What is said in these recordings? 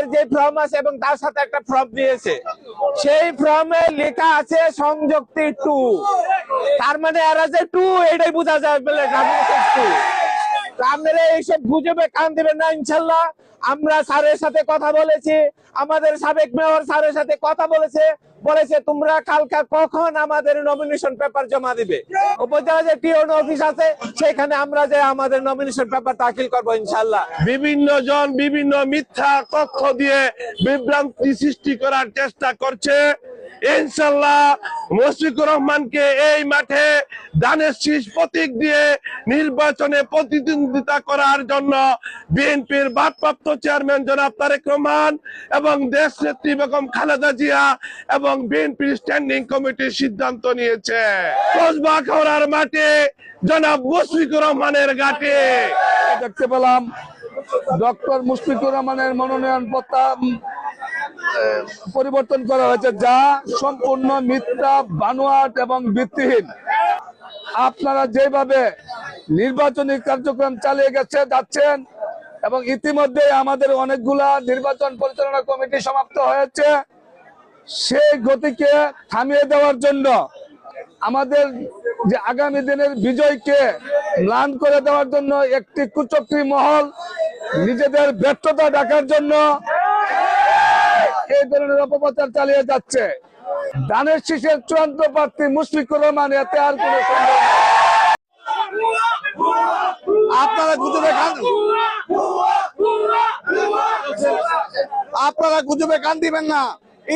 আমাদের যে ফর্ম আছে এবং তার সাথে একটা ফর্ম দিয়েছে, সেই ফর্মে লেখা আছে সংযুক্তি 2, তার মানে এরা যে 2 এটাই বোঝা যায় বলে রাজনৈতিক 2। আপনারা এইসব গুজবে কান দিবেন না ইনশাল্লাহ। আমরা স্যারের সাথে কথা বলেছি, আমাদের সাবেক মেয়র স্যারের সাথে কথা বলেছে তোমরা কালকে কখন আমাদের নমিনেশন পেপার জমা দিবে। উপজেলা যে টিওন অফিস আছে সেখানে আমরা যে আমাদের নমিনেশন পেপার দাখিল করবো ইনশাল্লাহ। বিভিন্ন জন বিভিন্ন মিথ্যা তথ্য দিয়ে বিভ্রান্তি সৃষ্টি করার চেষ্টা করছে। ইনশাল্লাহ মুশফিকুর রহমানকে এই মাঠে ধানের শীষ প্রতীক দিয়ে নির্বাচনে প্রতিদ্বন্দ্বিতা করার জন্য বিএনপির ভারপ্রাপ্ত চেয়ারম্যান জনাব তারেক রহমান এবং দেশ নেত্রী বেগম খালেদা জিয়া এবং বিএনপির স্ট্যান্ডিং কমিটির সিদ্ধান্ত নিয়েছে কসবা খাওড়ার মাঠে জনাব মুশফিকুর রহমানের ঘাটে দেখতে পেলাম ডক্টর মুশফিকুর রহমানের মনোনয়ন পত্র পরিবর্তন করা হয়েছে, যা সম্পূর্ণ মিথ্যা, বানোয়াট এবং ভিত্তিহীন। আপনারা যেভাবে নির্বাচনী কার্যক্রম চালিয়ে যাচ্ছেন এবং ইতিমধ্যে আমাদের অনেকগুলা নির্বাচন পরিচালনা কমিটি সমাপ্ত হয়েছে, সেই গতিকে থামিয়ে দেওয়ার জন্য, আমাদের যে আগামী দিনের বিজয়কে ম্লান করে দেওয়ার জন্য একটি কুচক্রী মহল নিজেদের ব্যর্থতা ঢাকার জন্য এই ধরনের অপপ্রচার চালিয়ে যাচ্ছে। ধানের শীষের চূড়ান্ত প্রার্থী মুশফিকুর রহমান, এতে আর কোন সন্দেহ নেই। আপনারা গুজবে কান দিবেন না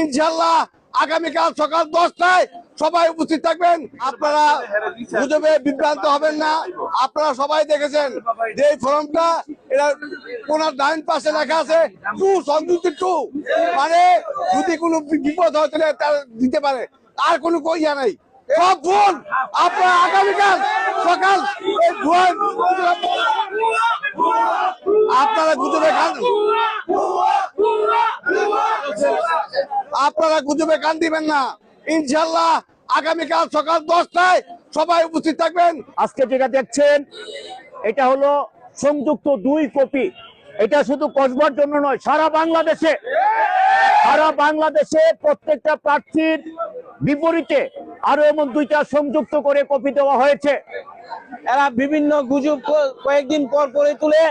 ইনশাল্লাহ। আগামীকাল সকাল 10টায় সবাই উপস্থিত থাকবেন। আপনারা গুজবে বিভ্রান্ত হবেন না। আপনারা সবাই দেখেছেন যে এই ফর্মটা, এটা কোনার ডাইন পাশে লেখা আছে 2, সংযুক্তি 2, মানে যদি কোনো বিপদ হয় তাহলে তার দিতে পারে, আর কোনো ইয়া নাই। সব ভুল। আপনারা আগামীকাল সকাল আপনারা গুজবে কান দিবেন না ইনশাল্লাহ। আগামীকাল সকাল 10টায় সবাই উপস্থিত থাকবেন। আজকে যেটা দেখছেন এটা হলো সংযুক্ত 2 কপি। এটা শুধু কসবার জন্য নয়, সারা বাংলাদেশে প্রত্যেকটা প্রার্থীর বিপরীতে আরো এমন 2টা সংযুক্ত করে কপি দেওয়া হয়েছে। এরা বিভিন্ন গুজব কয়েকদিন পর পরে তুলে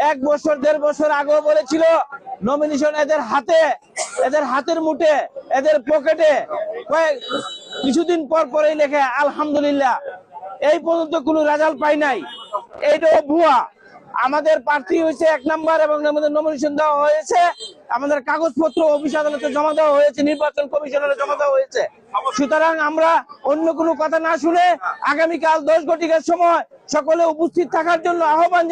1 বছর 1.5 বছর আগেও বলেছিল নমিনেশন এদের হাতের মুঠে, এদের পকেটে, কিছুদিন পর পরেই লেখে আলহামদুলিল্লাহ। এই পর্যন্ত কোনো রেজাল্ট পাই নাই, এইটাও ভুয়া। আমাদের প্রার্থী হয়েছে 1 নাম্বার এবং আমাদের নমিনেশন দেওয়া হয়েছে, আমাদের কাগজপত্র অফিস আদালতে জমা দেওয়া হয়েছে, নির্বাচন কমিশনারে জমা দেওয়া হয়েছে। সুতরাং আমরা অন্য কোনো কথা না শুনে আগামীকাল 10 ঘটিকার সময় সকলে উপস্থিত থাকার জন্য আহ্বান জানাই।